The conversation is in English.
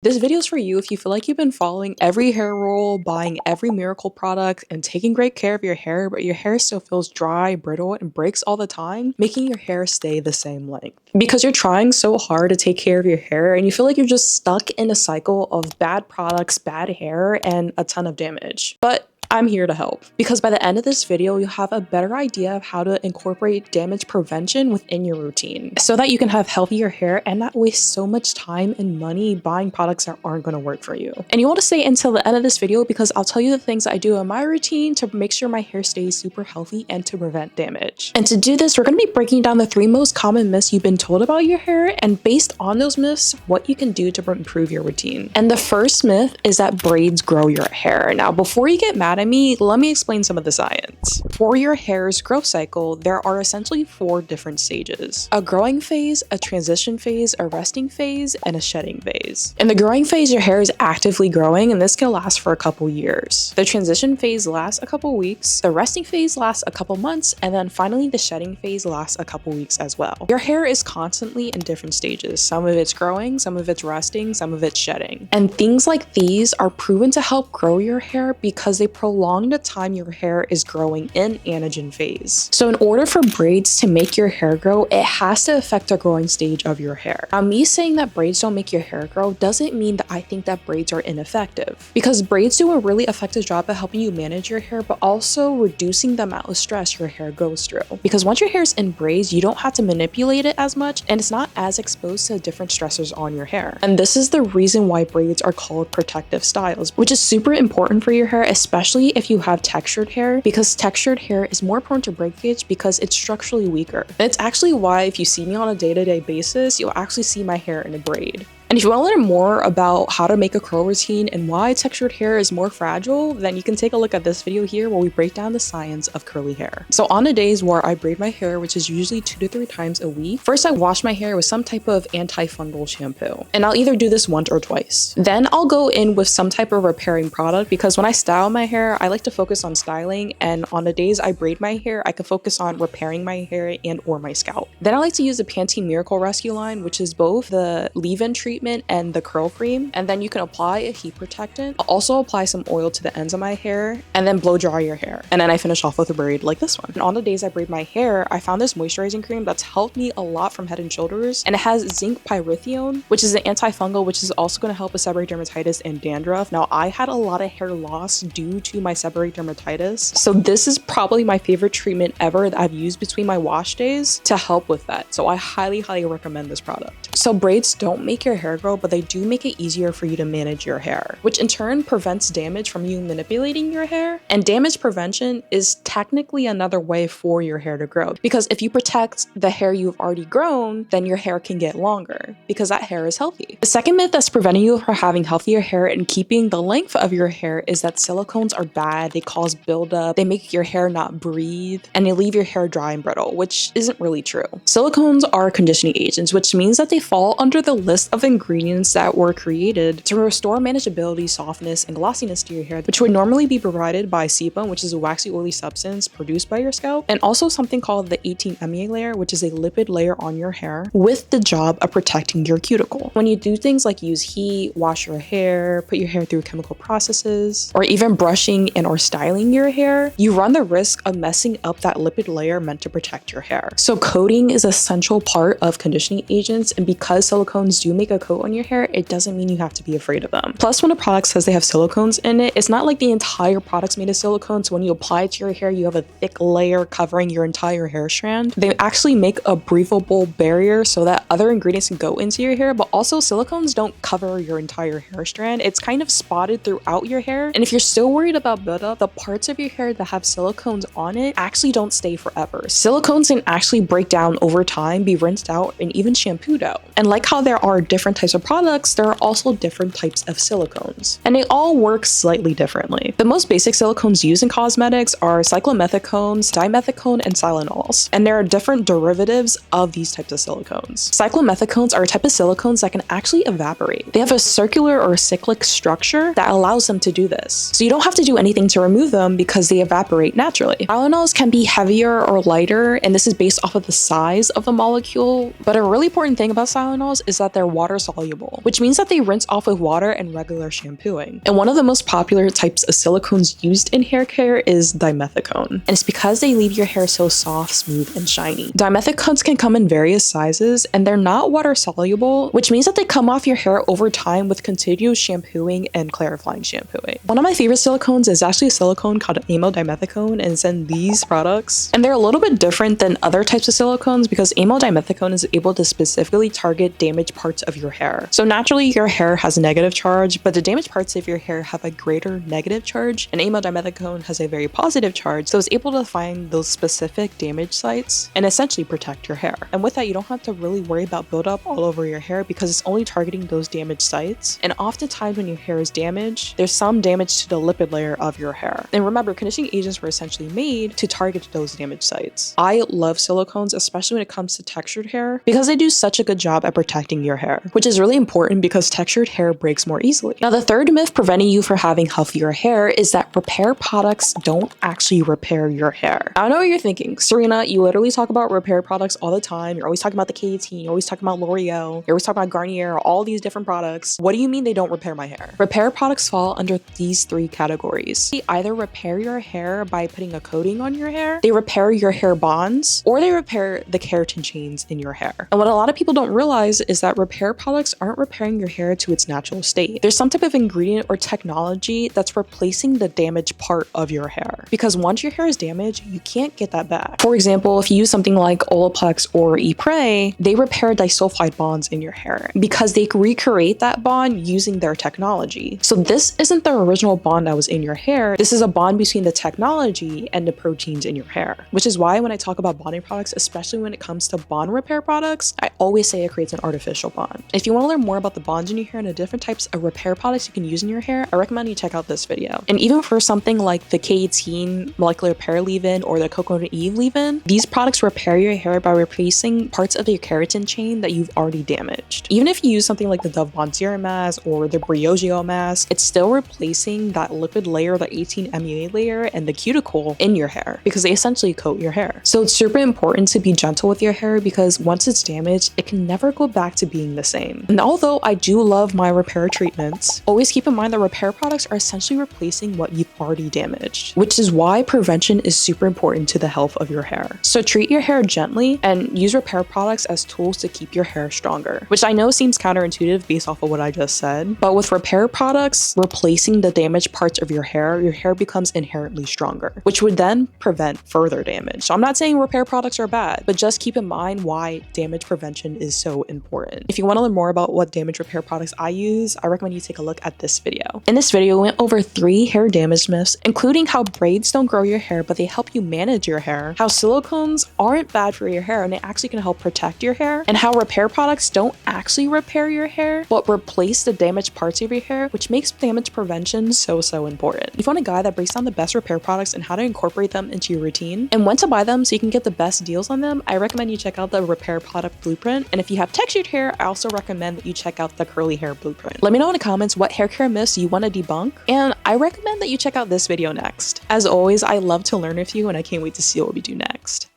This video is for you if you feel like you've been following every hair rule, buying every miracle product, and taking great care of your hair, but your hair still feels dry, brittle, and breaks all the time, making your hair stay the same length. Because you're trying so hard to take care of your hair and you feel like you're just stuck in a cycle of bad products, bad hair, and a ton of damage. But I'm here to help, because by the end of this video, you'll have a better idea of how to incorporate damage prevention within your routine so that you can have healthier hair and not waste so much time and money buying products that aren't going to work for you. And you want to stay until the end of this video because I'll tell you the things I do in my routine to make sure my hair stays super healthy and to prevent damage. And to do this, we're going to be breaking down the 3 most common myths you've been told about your hair, and based on those myths, what you can do to improve your routine. And the first myth is that braids grow your hair. Now, before you get mad at me, let me explain some of the science. For your hair's growth cycle, there are essentially 4 different stages: a growing phase, a transition phase, a resting phase, and a shedding phase. In the growing phase, your hair is actively growing, and this can last for a couple years. The transition phase lasts a couple weeks, the resting phase lasts a couple months, and then finally the shedding phase lasts a couple weeks as well. Your hair is constantly in different stages. Some of it's growing, some of it's resting, some of it's shedding. And things like these are proven to help grow your hair because they prolong the time your hair is growing in anagen phase. So in order for braids to make your hair grow, it has to affect the growing stage of your hair. Now, me saying that braids don't make your hair grow doesn't mean that I think that braids are ineffective, because braids do a really effective job at helping you manage your hair, but also reducing the amount of stress your hair goes through. Because once your hair is in braids, you don't have to manipulate it as much, and it's not as exposed to different stressors on your hair. And this is the reason why braids are called protective styles, which is super important for your hair, especially if you have textured hair, because textured hair is more prone to breakage because it's structurally weaker. And it's actually why if you see me on a day-to-day basis, you'll actually see my hair in a braid. And if you want to learn more about how to make a curl routine and why textured hair is more fragile, then you can take a look at this video here where we break down the science of curly hair. So on the days where I braid my hair, which is usually 2 to 3 times a week, first I wash my hair with some type of antifungal shampoo. And I'll either do this once or twice. Then I'll go in with some type of repairing product, because when I style my hair, I like to focus on styling, and on the days I braid my hair, I can focus on repairing my hair and or my scalp. Then I like to use the Pantene Miracle Rescue line, which is both the leave-in treatment and the curl cream, and then you can apply a heat protectant. I'll also apply some oil to the ends of my hair and then blow dry your hair, and then I finish off with a braid like this one. And on the days I braid my hair, I found this moisturizing cream that's helped me a lot from Head & Shoulders, and it has zinc pyrithione, which is an antifungal, which is also going to help with seborrheic dermatitis and dandruff. Now, I had a lot of hair loss due to my seborrheic dermatitis, so this is probably my favorite treatment ever that I've used between my wash days to help with that. So I highly recommend this product. So braids don't make your hair grow, but they do make it easier for you to manage your hair, which in turn prevents damage from you manipulating your hair. And damage prevention is technically another way for your hair to grow, because if you protect the hair you've already grown, then your hair can get longer because that hair is healthy. The second myth that's preventing you from having healthier hair and keeping the length of your hair is that silicones are bad. They cause buildup, they make your hair not breathe, and they leave your hair dry and brittle, which isn't really true. Silicones are conditioning agents, which means that they fall under the list of ingredients that were created to restore manageability, softness, and glossiness to your hair, which would normally be provided by sebum, which is a waxy oily substance produced by your scalp, and also something called the 18-MeA layer, which is a lipid layer on your hair with the job of protecting your cuticle. When you do things like use heat, wash your hair, put your hair through chemical processes, or even brushing and or styling your hair, you run the risk of messing up that lipid layer meant to protect your hair. So coating is an essential part of conditioning agents, and because silicones do make a coat on your hair, it doesn't mean you have to be afraid of them. Plus, when a product says they have silicones in it, it's not like the entire product's made of silicone, so when you apply it to your hair, you have a thick layer covering your entire hair strand. They actually make a breathable barrier so that other ingredients can go into your hair, but also silicones don't cover your entire hair strand. It's kind of spotted throughout your hair, and if you're still worried about buildup, the parts of your hair that have silicones on it actually don't stay forever. Silicones can actually break down over time, be rinsed out, and even shampooed out. And like how there are different types of products, there are also different types of silicones, and they all work slightly differently. The most basic silicones used in cosmetics are cyclomethicones, dimethicone, and silanols, and there are different derivatives of these types of silicones. Cyclomethicones are a type of silicones that can actually evaporate. They have a circular or cyclic structure that allows them to do this, so you don't have to do anything to remove them because they evaporate naturally. Silanols can be heavier or lighter, and this is based off of the size of the molecule, but a really important thing about silanols is that they're water soluble, which means that they rinse off with water and regular shampooing. And one of the most popular types of silicones used in hair care is dimethicone. And it's because they leave your hair so soft, smooth, and shiny. Dimethicones can come in various sizes, and they're not water soluble, which means that they come off your hair over time with continuous shampooing and clarifying shampooing. One of my favorite silicones is actually a silicone called amodimethicone, and it's in these products. And they're a little bit different than other types of silicones because amodimethicone is able to specifically target damaged parts of your hair. So naturally, your hair has a negative charge, but the damaged parts of your hair have a greater negative charge, and amodimethicone has a very positive charge, so it's able to find those specific damaged sites and essentially protect your hair. And with that, you don't have to really worry about buildup all over your hair because it's only targeting those damaged sites. And oftentimes when your hair is damaged, there's some damage to the lipid layer of your hair. And remember, conditioning agents were essentially made to target those damaged sites. I love silicones, especially when it comes to textured hair, because they do such a good job at protecting your hair, which is really important because textured hair breaks more easily. Now, the third myth preventing you from having healthier hair is that repair products don't actually repair your hair. I know what you're thinking. Serena, you literally talk about repair products all the time. You're always talking about the K18, you're always talking about L'Oreal, you're always talking about Garnier, all these different products. What do you mean they don't repair my hair? Repair products fall under these three categories. They either repair your hair by putting a coating on your hair, they repair your hair bonds, or they repair the keratin chains in your hair. And what a lot of people don't realize is that repair products aren't repairing your hair to its natural state. There's some type of ingredient or technology that's replacing the damaged part of your hair. Because once your hair is damaged, you can't get that back. For example, if you use something like Olaplex or Ypres, they repair disulfide bonds in your hair because they recreate that bond using their technology. So this isn't the original bond that was in your hair. This is a bond between the technology and the proteins in your hair, which is why when I talk about bonding products, especially when it comes to bond repair products, I always say it creates an artificial bond. If you want to learn more about the bonds in your hair and the different types of repair products you can use in your hair, I recommend you check out this video. And even for something like the K18 molecular repair leave-in or the coconut eve leave-in, these products repair your hair by replacing parts of your keratin chain that you've already damaged. Even if you use something like the Dove Bond Serum Mask or the Briogeo mask, it's still replacing that lipid layer, the 18 MUA layer, and the cuticle in your hair because they essentially coat your hair. So it's super important to be gentle with your hair because once it's damaged, it can never go back to being the same. And although I do love my repair treatments, always keep in mind that repair products are essentially replacing what you've already damaged, which is why prevention is super important to the health of your hair. So treat your hair gently and use repair products as tools to keep your hair stronger, which I know seems counterintuitive based off of what I just said, but with repair products replacing the damaged parts of your hair becomes inherently stronger, which would then prevent further damage. So I'm not saying repair products are bad, but just keep in mind why damage prevention is so important. If you want to learn more about what damage repair products I use, I recommend you take a look at this video. In this video, we went over 3 hair damage myths, including how braids don't grow your hair, but they help you manage your hair, how silicones aren't bad for your hair and they actually can help protect your hair, and how repair products don't actually repair your hair, but replace the damaged parts of your hair, which makes damage prevention so important. If you want a guide that breaks down the best repair products and how to incorporate them into your routine, and when to buy them so you can get the best deals on them, I recommend you check out the repair product blueprint. And if you have textured hair, I also recommend that you check out the curly hair blueprint. Let me know in the comments what hair care myths you want to debunk, and I recommend that you check out this video next. As always, I love to learn with you and I can't wait to see what we do next.